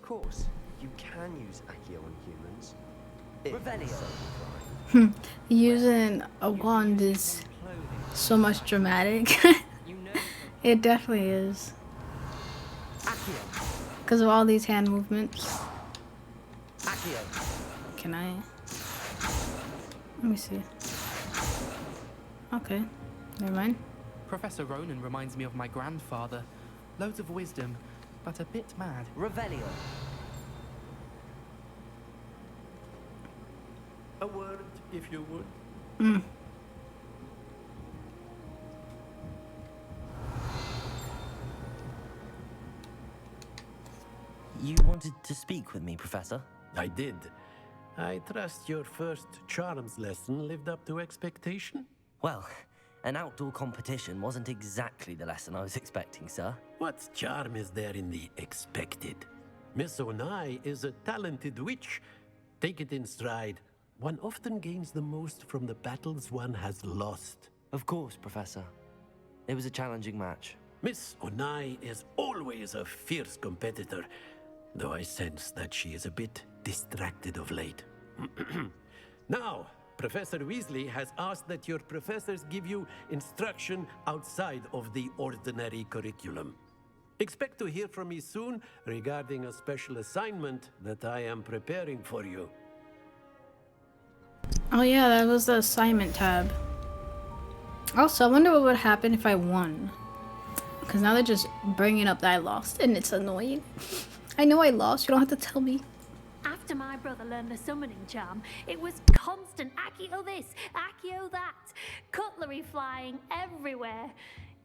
course, you can use Accio on humans. Revelio. Using a wand is so much dramatic. It definitely is. Because of all these hand movements. Can I? Let me see. Okay. Never mind. Professor Ronan reminds me of my grandfather. Loads of wisdom, but a bit mad. Revelio. A word, if you would. You wanted to speak with me, Professor? I did. I trust your first charms lesson lived up to expectation? Well, an outdoor competition wasn't exactly the lesson I was expecting, sir. What charm is there in the expected? Miss Onai is a talented witch. Take it in stride. One often gains the most from the battles one has lost. Of course, Professor. It was a challenging match. Miss Onai is always a fierce competitor, though I sense that she is a bit distracted of late. Now, Professor Weasley has asked that your professors give you instruction outside of the ordinary curriculum. Expect to hear from me soon regarding a special assignment that I am preparing for you. Oh yeah, that was the assignment tab. Also, I wonder what would happen if I won. Because now they're just bringing up that I lost, and it's annoying. I know I lost, you don't have to tell me. After my brother learned the summoning charm, it was constant Accio this, Accio that, cutlery flying everywhere.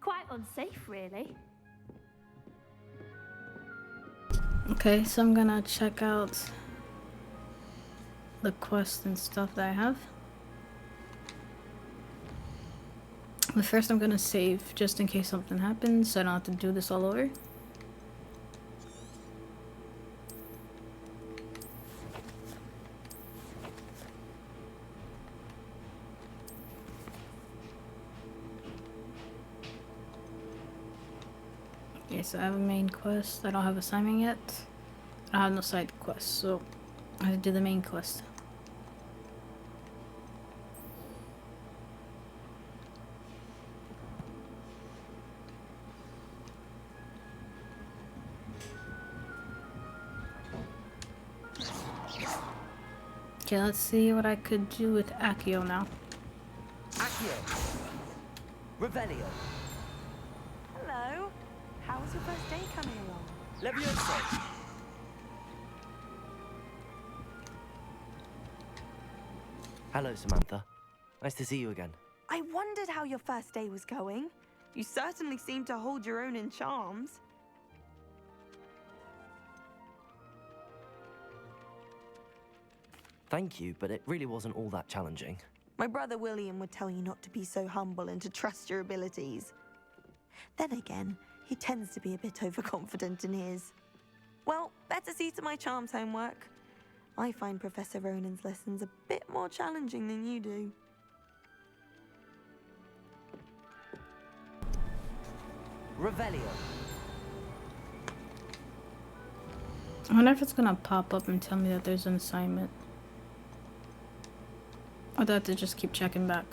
Quite unsafe, really. Okay, so I'm gonna check out the quests and stuff that I have. But first I'm gonna save just in case something happens so I don't have to do this all over. Okay, so I have a main quest. I don't have assignment yet. I have no side quests, so I have to do the main quest. Okay, let's see what I could do with Accio now. Accio. Revelio. Hello. How was your first day coming along? Levioso. Hello, Samantha. Nice to see you again. I wondered how your first day was going. You certainly seem to hold your own in charms. Thank you, but it really wasn't all that challenging. My brother William would tell you not to be so humble and to trust your abilities. Then again, he tends to be a bit overconfident in his. Well, better see to my charms homework. I find Professor Ronan's lessons a bit more challenging than you do. Revelio. I wonder if it's gonna pop up and tell me that there's an assignment. Or do I have to just keep checking back?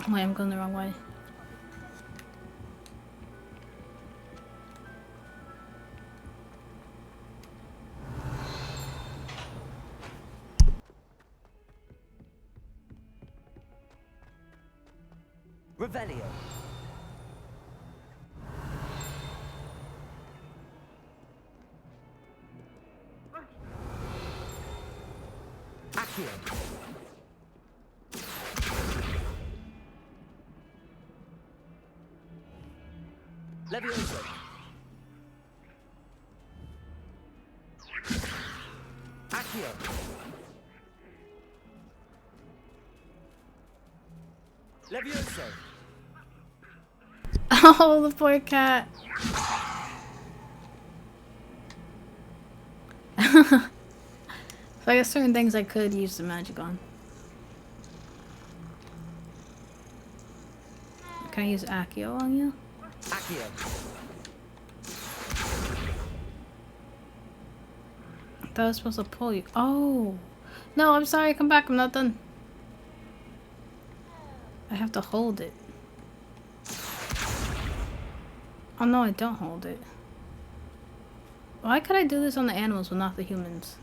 Wait, I'm going the wrong way. Revelio. Accio. Levioso. Accio. Levioso. Oh, the poor cat. So I guess certain things I could use the magic on. Can I use Accio on you? Accio. I thought I was supposed to pull you. Oh. No, I'm sorry. Come back. I'm not done. I have to hold it. Oh no, I don't hold it. Why could I do this on the animals but not the humans?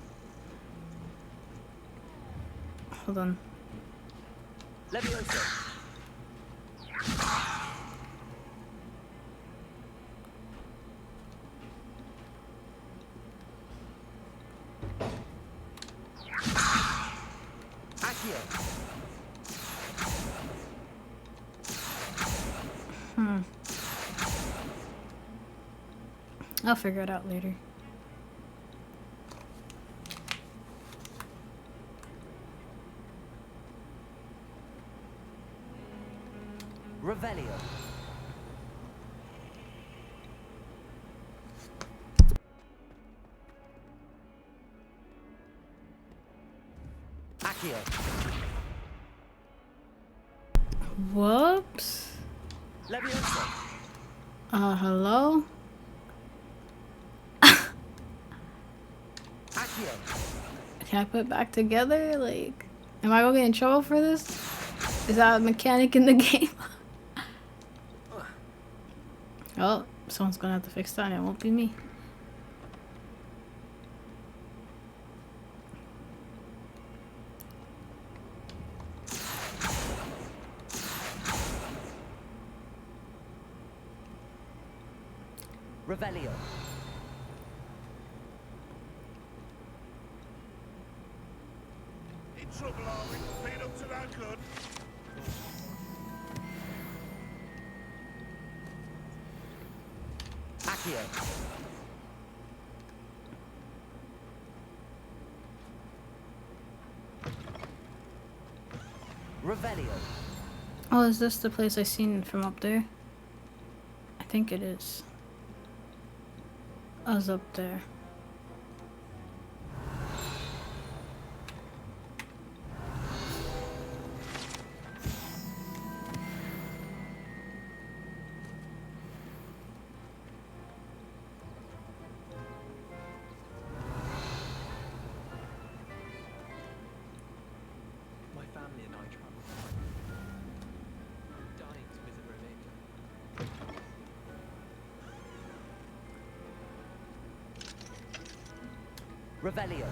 Hold on. Leviosa. Accio. I'll figure it out later. Revelio. Accio. Whoops. Leviosa. Hello? Accio. Can I put it back together? Like, am I gonna get in trouble for this? Is that a mechanic in the game? Oh, someone's gonna have to fix that and it won't be me. Revelio. In trouble, are we? Been up to no good. Accio. Revelio. Oh, is this the place I seen from up there? I think it is. I was up there. My family and I traveled. Dying to visit Romania. Revelio.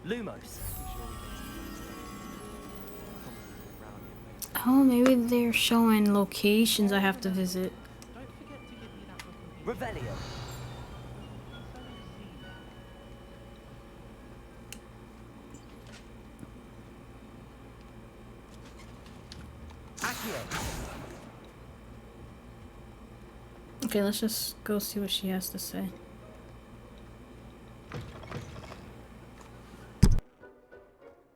Lumos. Oh, maybe they're showing locations I have to visit. Don't forget to give me that book of Revelio. Accio. Okay, let's just go see what she has to say.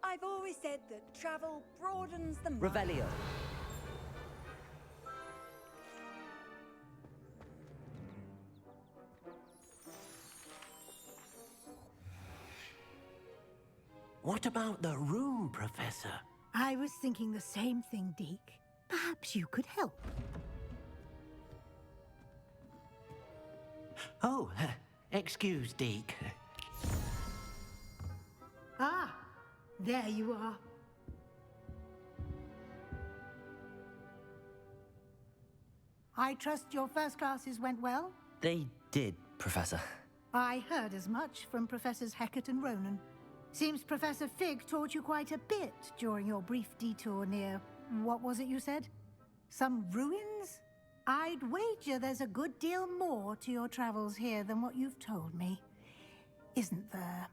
I've always said that travel broadens the mind. Revelio. What about the room, Professor? I was thinking the same thing, Deke. Perhaps you could help. Oh, excuse, Deke. Ah, there you are. I trust your first classes went well? They did, Professor. I heard as much from Professors Hecat and Ronan. Seems Professor Fig taught you quite a bit during your brief detour near... what was it you said? Some ruins? I'd wager there's a good deal more to your travels here than what you've told me. Isn't there?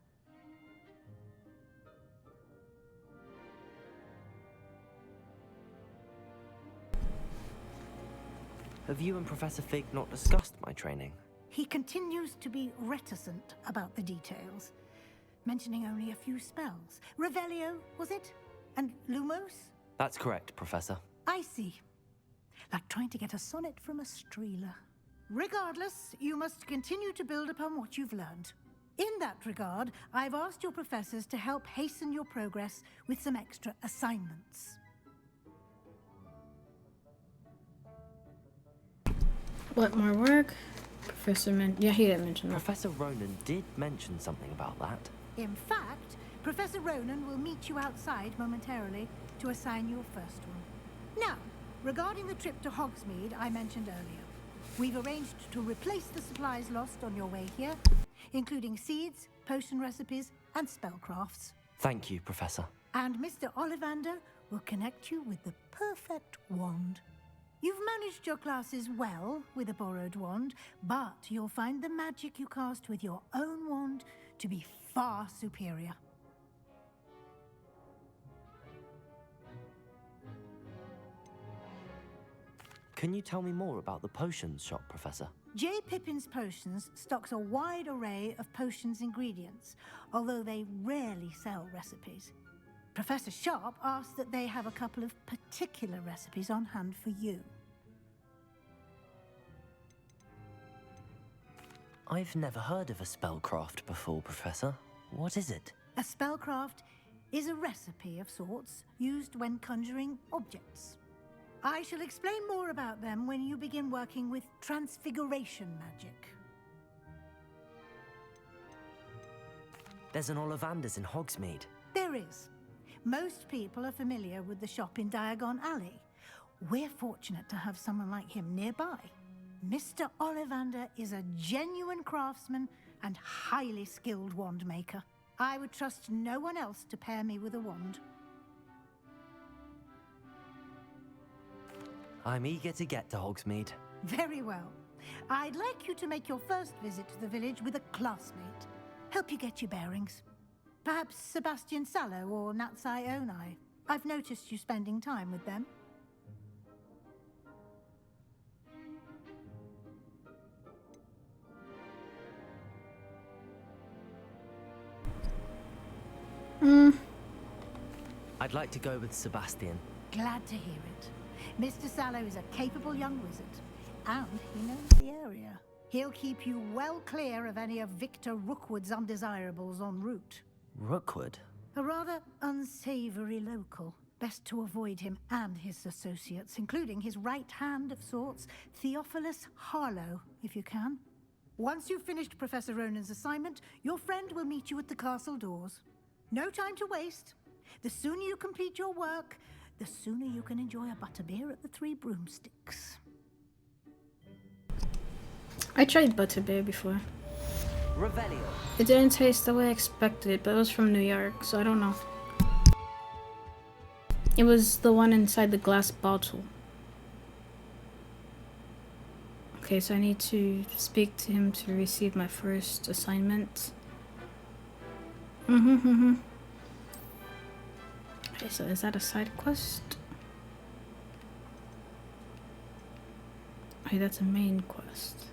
Have you and Professor Fig not discussed my training? He continues to be reticent about the details, mentioning only a few spells. Revelio, was it? And Lumos? That's correct, Professor. I see. like trying to get a sonnet from a streeler. Regardless, you must continue to build upon what you've learned. In that regard, I've asked your professors to help hasten your progress with some extra assignments. What more work? Yeah, he didn't mention that. Professor Ronan did mention something about that. In fact, Professor Ronan will meet you outside momentarily to assign your first one. Now, regarding the trip to Hogsmeade I mentioned earlier, we've arranged to replace the supplies lost on your way here, including seeds, potion recipes, and spellcrafts. Thank you, Professor. And Mr. Ollivander will connect you with the perfect wand. You've managed your classes well with a borrowed wand, but you'll find the magic you cast with your own wand to be far superior. Can you tell me more about the potions shop, Professor? J. Pippin's Potions stocks a wide array of potions ingredients, although they rarely sell recipes. Professor Sharp asked that they have a couple of particular recipes on hand for you. I've never heard of a spellcraft before, Professor. What is it? A spellcraft is a recipe of sorts used when conjuring objects. I shall explain more about them when you begin working with transfiguration magic. There's an Ollivander's in Hogsmeade. There is. Most people are familiar with the shop in Diagon Alley. We're fortunate to have someone like him nearby. Mr. Ollivander is a genuine craftsman and highly skilled wand maker. I would trust no one else to pair me with a wand. I'm eager to get to Hogsmeade. Very well. I'd like you to make your first visit to the village with a classmate. Help you get your bearings. Perhaps Sebastian Sallow or Natsai Onai. I've noticed you spending time with them. I'd like to go with Sebastian. Glad to hear it. Mr. Sallow is a capable young wizard, and he knows the area. He'll keep you well clear of any of Victor Rookwood's undesirables en route. Rookwood? A rather unsavory local. Best to avoid him and his associates, including his right hand of sorts, Theophilus Harlow, if you can. Once you've finished Professor Ronan's assignment, your friend will meet you at the castle doors. No time to waste. The sooner you complete your work, the sooner you can enjoy a butterbeer at the Three Broomsticks. I tried butterbeer before. Revelio. It didn't taste the way I expected, but it was from New York, so I don't know. It was the one inside the glass bottle. Okay, so I need to speak to him to receive my first assignment. Okay, so is that a side quest? Okay, that's a main quest.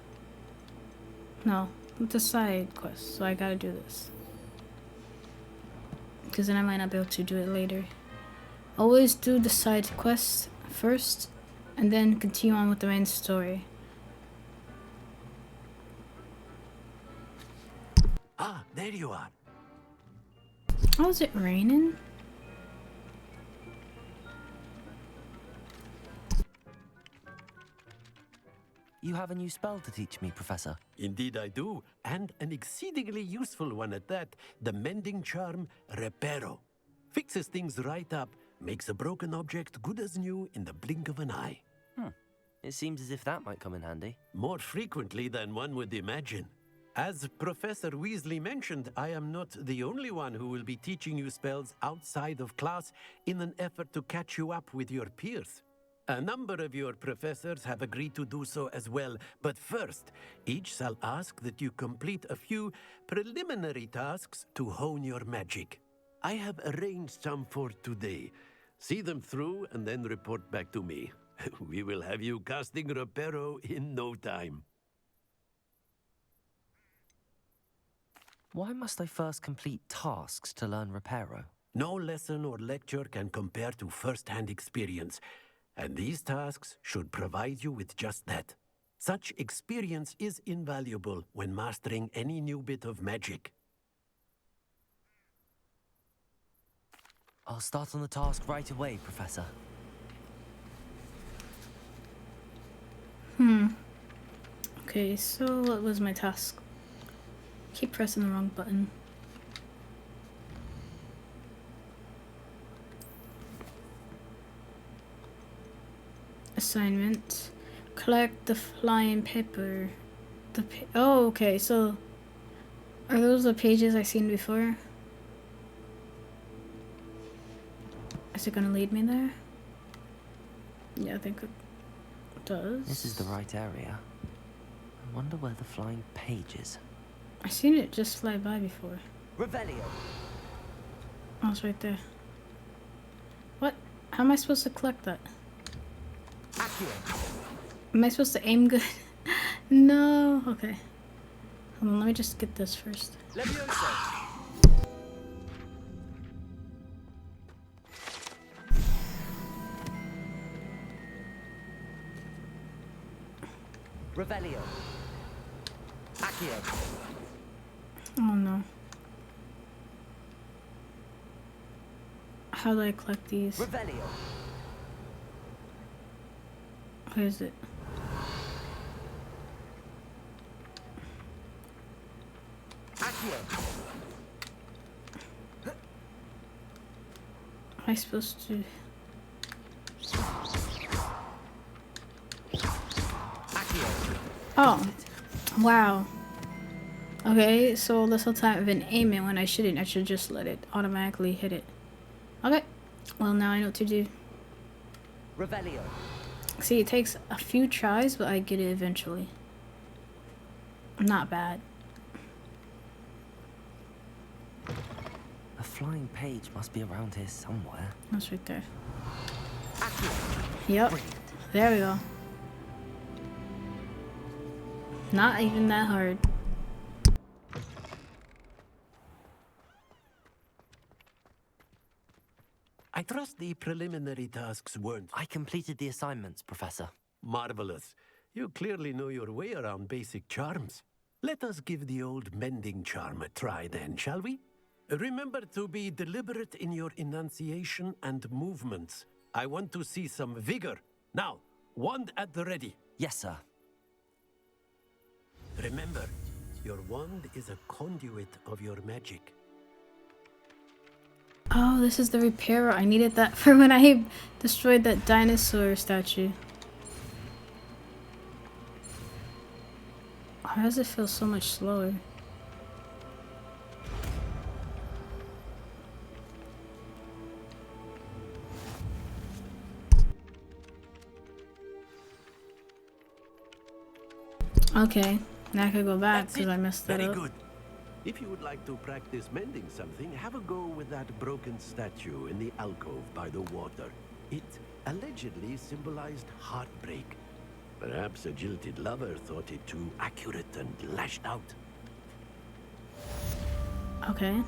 No, it's a side quest, so I gotta do this. Because then I might not be able to do it later. Always do the side quest first, and then continue on with the main story. Ah, there you are. Oh, is it raining? You have a new spell to teach me, Professor. Indeed I do, and an exceedingly useful one at that. The mending charm, Reparo. Fixes things right up, makes a broken object good as new in the blink of an eye. It seems as if that might come in handy. More frequently than one would imagine. As Professor Weasley mentioned, I am not the only one who will be teaching you spells outside of class in an effort to catch you up with your peers. A number of your professors have agreed to do so as well, but first, each shall ask that you complete a few preliminary tasks to hone your magic. I have arranged some for today. See them through and then report back to me. We will have you casting Reparo in no time. Why must I first complete tasks to learn Reparo? No lesson or lecture can compare to first-hand experience. And these tasks should provide you with just that. Such experience is invaluable when mastering any new bit of magic. I'll start on the task right away, Professor. Okay, so what was my task? Keep pressing the wrong button. Assignment. Collect the flying paper. Oh, okay, so are those the pages I've seen before? Is it gonna lead me there? Yeah, I think it does. This is the right area. I wonder where the flying page is. I've seen it just fly by before. Revelio. Oh, it's right there. What? How am I supposed to collect that? Accio. Am I supposed to aim good? No. Okay. Hold on, let me just get this first. Levioso. Revelio. Accio. Oh no. How do I collect these? Revelio. Where is it? Accio. Am I supposed to? Accio. Oh, wow. Okay, so this whole time I've been aiming when I shouldn't. I should just let it automatically hit it. Okay, well now I know what to do. Revelio. See, it takes a few tries, but I get it eventually. Not bad. A flying page must be around here somewhere. That's right there. Accio. Yep, there we go. Not even that hard. I trust the preliminary tasks weren't I completed the assignments, Professor. marvelous. You clearly know your way around basic charms. Let us give the old mending charm a try then, shall we? Remember to be deliberate in your enunciation and movements. I want to see some vigor. Now, wand at the ready. Yes, sir. Remember, your wand is a conduit of your magic. Oh, this is the repairer. I needed that for when I destroyed that dinosaur statue. Why does it feel so much slower? Okay, now I can go back because I messed that Very up. good. If you would like to practice mending something, have a go with that broken statue in the alcove by the water. It allegedly symbolized heartbreak. Perhaps a jilted lover thought it too accurate and lashed out. Okay.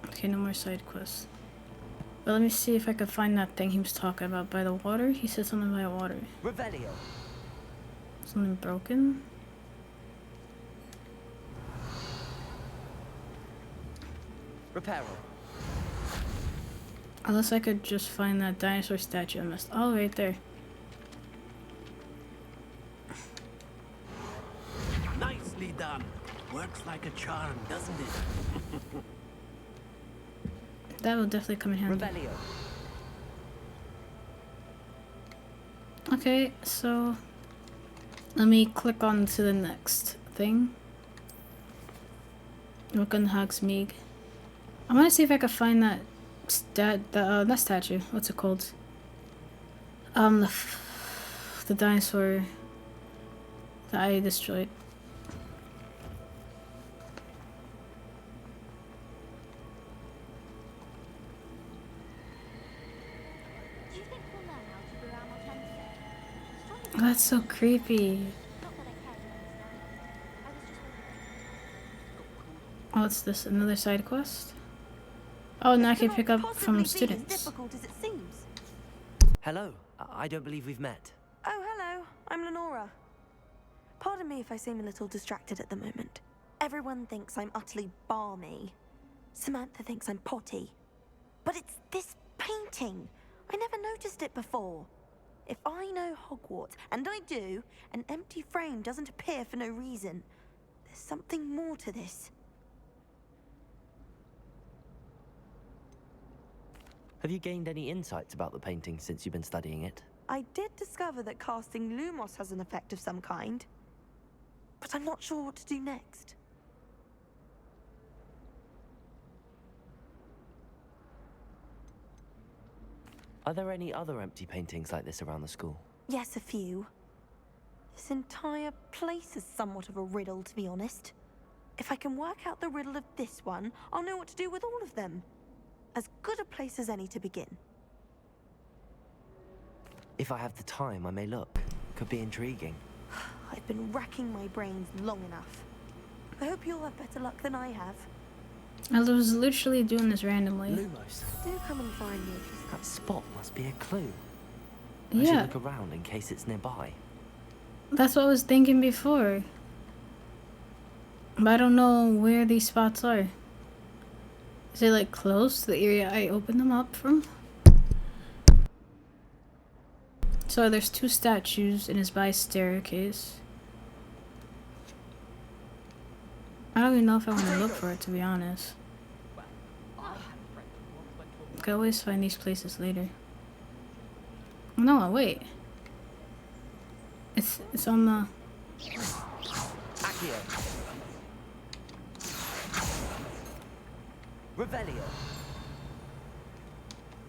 Okay, no more side quests. But let me see if I can find that thing he was talking about by the water. He said something by water. Revelio. Something broken? Reparo. Unless I could just find that dinosaur statue I missed. Oh, right there. Nicely done. Works like a charm, doesn't it? That will definitely come in handy. Revelio. Okay, so let me click on to the next thing. Look on Hogsmeade. I'm gonna see if I can find that that statue. What's it called? The dinosaur that I destroyed. Do you think we'll learn how to brew our more That's so creepy. Oh, it's this another side quest? Oh, now I can pick up from students. As difficult as it seems. Hello. I don't believe we've met. Oh, hello. I'm Lenora. Pardon me if I seem a little distracted at the moment. Everyone thinks I'm utterly balmy. Samantha thinks I'm potty. But it's this painting. I never noticed it before. If I know Hogwarts, and I do, an empty frame doesn't appear for no reason. There's something more to this. Have you gained any insights about the painting since you've been studying it? I did discover that casting Lumos has an effect of some kind. But I'm not sure what to do next. Are there any other empty paintings like this around the school? Yes, a few. This entire place is somewhat of a riddle, to be honest. If I can work out the riddle of this one, I'll know what to do with all of them. As good a place as any to begin. If I have the time, I may look. Could be intriguing. I've been racking my brains long enough. I hope you'll have better luck than I have. I was literally doing this randomly. Lumos. Do come and find me. That spot must be a clue. I Yeah. should look around in case it's nearby. That's what I was thinking before. But I don't know where these spots are. Is it like close to the area I opened them up from? So there's 2 statues and it's by a staircase. I don't even know if I want to look for it, to be honest. I can always find these places later. No, wait. It's on the... Accio. Revelio.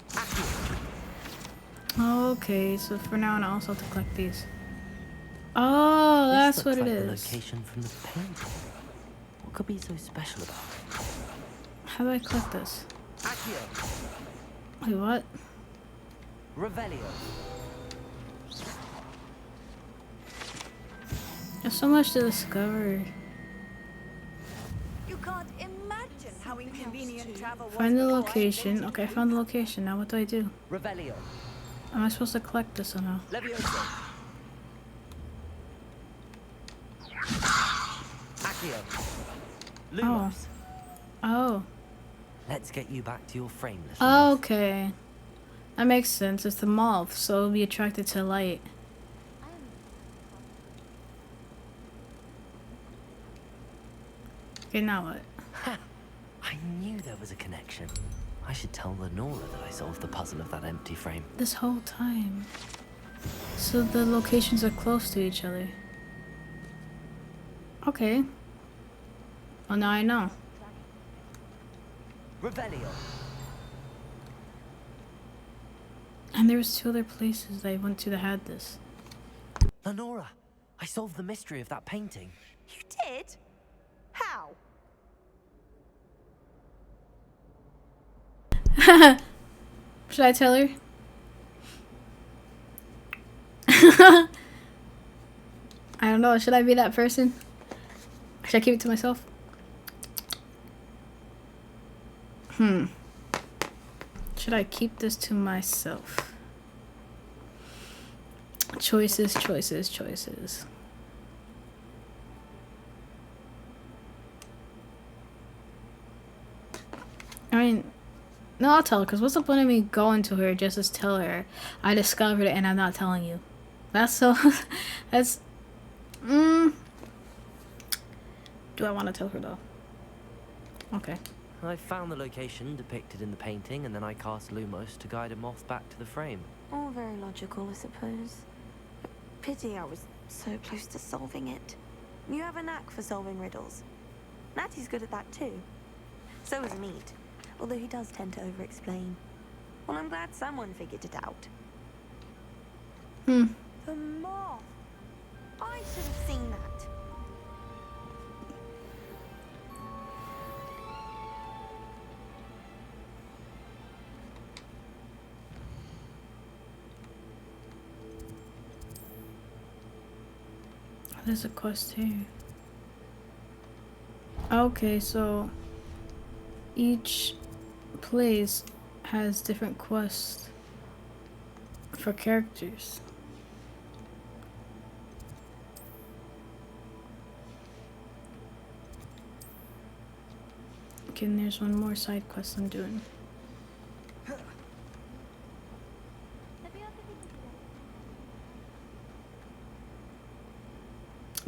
Accio. Okay, so for now on I also have to collect these. Oh, that's what it The is. location from the painting. What could be so special about it? How do I collect this? Accio. Wait, what? Revelio. There's so much to discover. You can't imagine how inconvenient travel was. Find the before I location. invented Okay, I found the location. Now what do I do? Revelio. Am I supposed to collect this somehow? Levioso. Accio. Lumos. Oh. Let's get you back to your frame, little moth. Okay. That makes sense. It's the moth, so it'll be attracted to light. Okay, now what? I knew there was a connection. I should tell Lenora that I solved the puzzle of that empty frame. This whole time. So the locations are close to each other. Okay. Well, now I know. Revelio. And there was 2 other places that I went to that had this. Lenora, I solved the mystery of that painting. You did? How? Should I tell her? I don't know. Should I be that person? Should I keep it to myself? Should I keep this to myself? Choices, choices, choices. I mean, no, I'll tell her, because what's the point of me going to her just to tell her I discovered it and I'm not telling you? That's so... that's... Do I want to tell her, though? Okay. I found the location depicted in the painting, and then I cast Lumos to guide a moth back to the frame. All very logical, I suppose. Pity I was so close to solving it. You have a knack for solving riddles. Natty's good at that too. So is Meat, although he does tend to over-explain. Well, I'm glad someone figured it out. The moth! I should have seen that. There's a quest here. Okay, so each place has different quests for characters. Okay, and there's one more side quest I'm doing.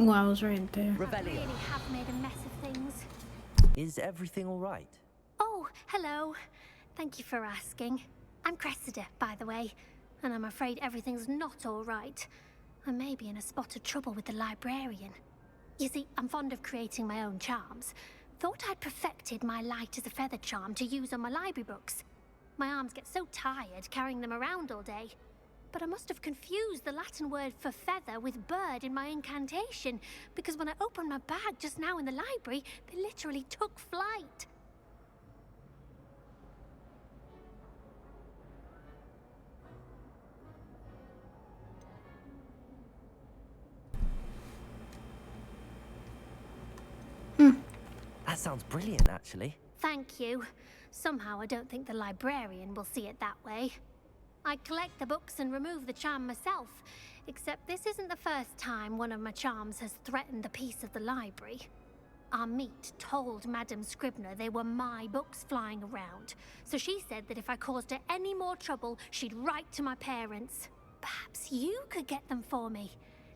Oh, I was right there. I really have made a mess of things. Is everything all right? Oh, hello. Thank you for asking. I'm Cressida, by the way, and I'm afraid everything's not all right. I may be in a spot of trouble with the librarian. You see, I'm fond of creating my own charms. Thought I'd perfected my light as a feather charm to use on my library books. My arms get so tired carrying them around all day. But I must have confused the Latin word for feather with bird in my incantation, because when I opened my bag just now in the library, they literally took flight. That sounds brilliant, actually. Thank you. Somehow I don't think the librarian will see it that way. I collect the books and remove the charm myself, except this isn't the first time one of my charms has threatened the peace of the library. Our meet told Madame Scribner they were my books flying around, so she said that if I caused her any more trouble, she'd write to my parents. Perhaps you could get them for me.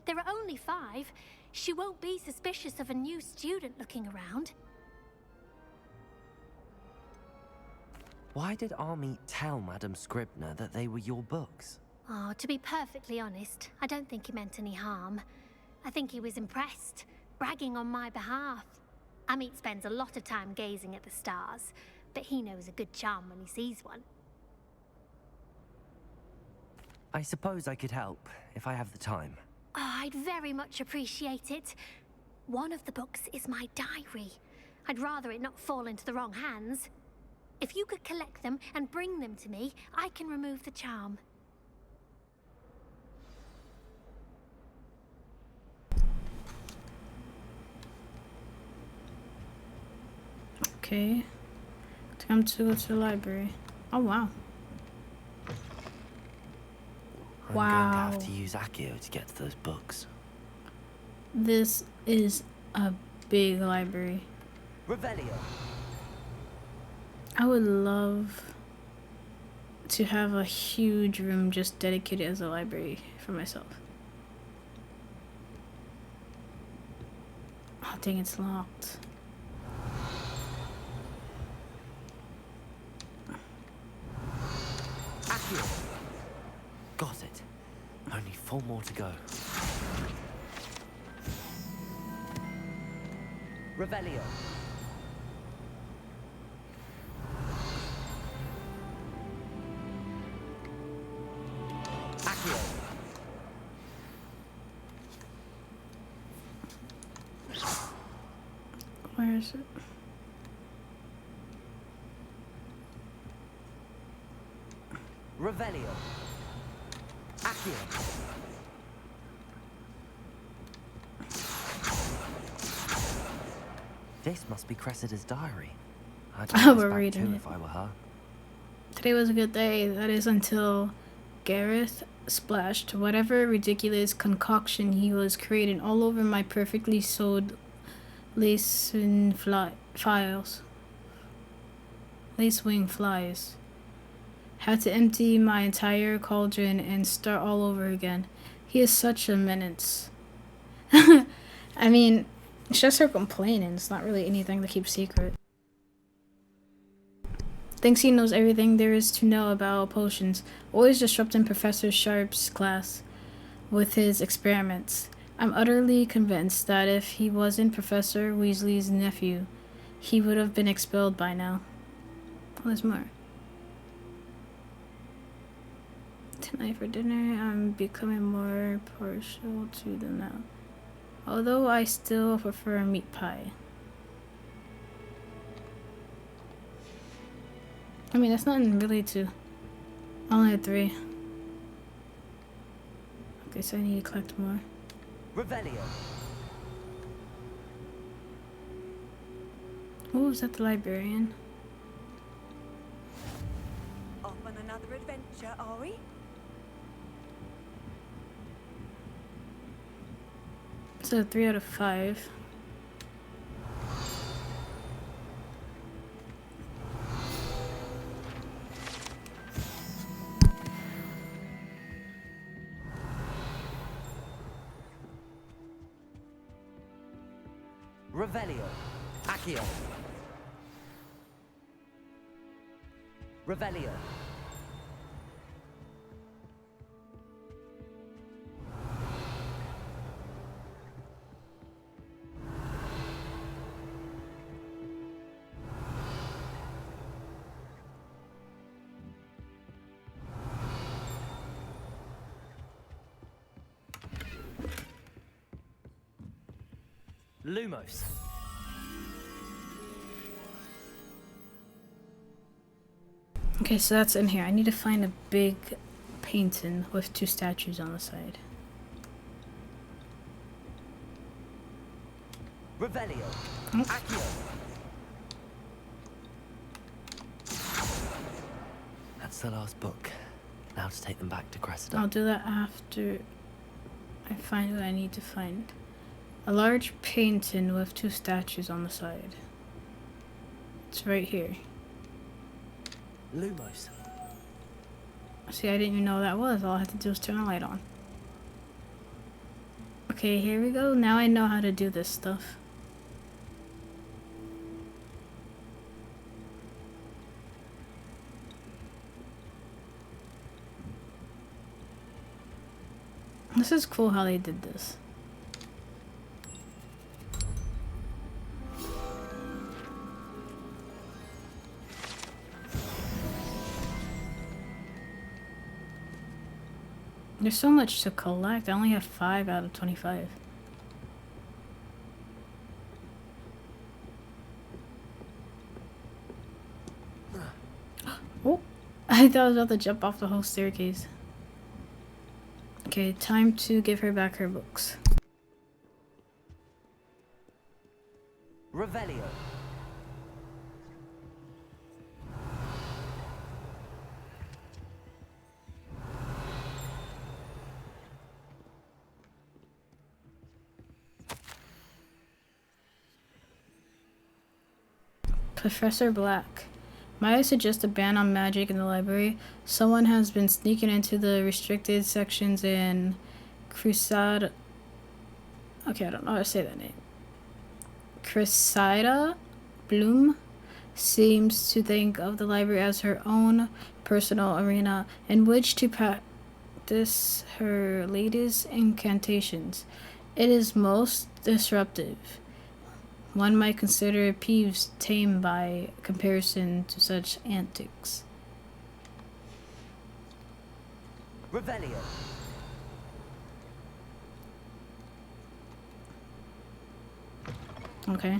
There are only 5. She won't be suspicious of a new student looking around. Why did Army tell Madame Scribner that they were your books? Oh, to be perfectly honest, I don't think he meant any harm. I think he was impressed, bragging on my behalf. Amit spends a lot of time gazing at the stars, but he knows a good charm when he sees one. I suppose I could help, if I have the time. Oh, I'd very much appreciate it. One of the books is my diary. I'd rather it not fall into the wrong hands. If you could collect them and bring them to me, I can remove the charm. Okay. Time to go to the library. Oh, wow. I'm going to have to use Accio to get to those books. This is a big library. Revelio. I would love to have a huge room just dedicated as a library for myself. Oh, dang, it's locked. Got it. Only 4 more to go. Revelio. Accio. Where is it? Revelio. Accio. This must be Cressida's diary. I'd Oh, write this we're back reading too it. if I were her. Today was a good day. That is until Gareth splashed whatever ridiculous concoction he was creating all over my perfectly sewed lacewing flies. Had to empty my entire cauldron and start all over again. He is such a menace. I mean, it's just her complaining. It's not really anything to keep secret. Thinks he knows everything there is to know about potions. Always disrupting Professor Sharp's class with his experiments. I'm utterly convinced that if he wasn't Professor Weasley's nephew, he would have been expelled by now. Oh, there's more. Tonight for dinner, I'm becoming more partial to them now. Although I still prefer meat pie. I mean, that's nothing really to... I only had 3. Okay, so I need to collect more. Revelio. Oh, is that the librarian? Off on another adventure, are we? So 3 out of 5. Revelio. Accio. Revelio. Lumos. Okay, so that's in here. I need to find a big painting with 2 statues on the side. Revelio. Oh. Accio. That's the last book. Now to take them back to Cressida. I'll do that after I find what I need to find. A large painting with 2 statues on the side. It's right here. Lumos. See, I didn't even know what that was. All I had to do was turn the light on. Okay, here we go. Now I know how to do this stuff. This is cool how they did this. There's so much to collect. I only have 5 out of 25. Oh, I thought I was about to jump off the whole staircase. Okay, time to give her back her books. Revelio. Professor Black. Might I suggest a ban on magic in the library? Someone has been sneaking into the restricted sections in Crusade. Okay, I don't know how to say that name. Cressida Bloom seems to think of the library as her own personal arena in which to practice her latest incantations. It is most disruptive. One might consider Peeves tame by comparison to such antics. Revelio. Okay.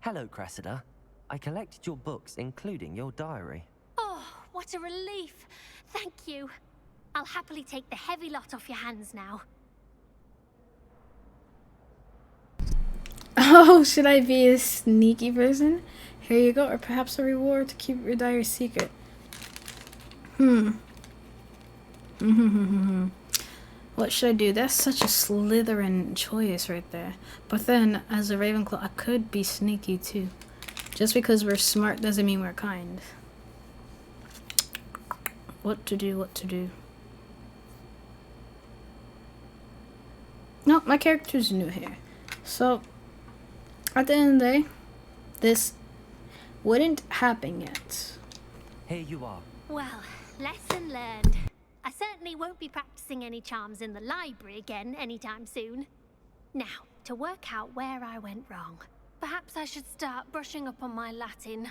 Hello, Cressida. I collected your books, including your diary. Oh, what a relief. Thank you. I'll happily take the heavy lot off your hands now. Oh, should I be a sneaky person? Here you go, or perhaps a reward to keep your diary secret. What should I do? That's such a Slytherin choice right there. But then, as a Ravenclaw, I could be sneaky too. Just because we're smart doesn't mean we're kind. What to do, what to do. No, my character's new here. So, at the end of the day, this wouldn't happen yet. Here you are. Well, lesson learned. I certainly won't be practicing any charms in the library again anytime soon. Now, to work out where I went wrong. Perhaps I should start brushing up on my Latin.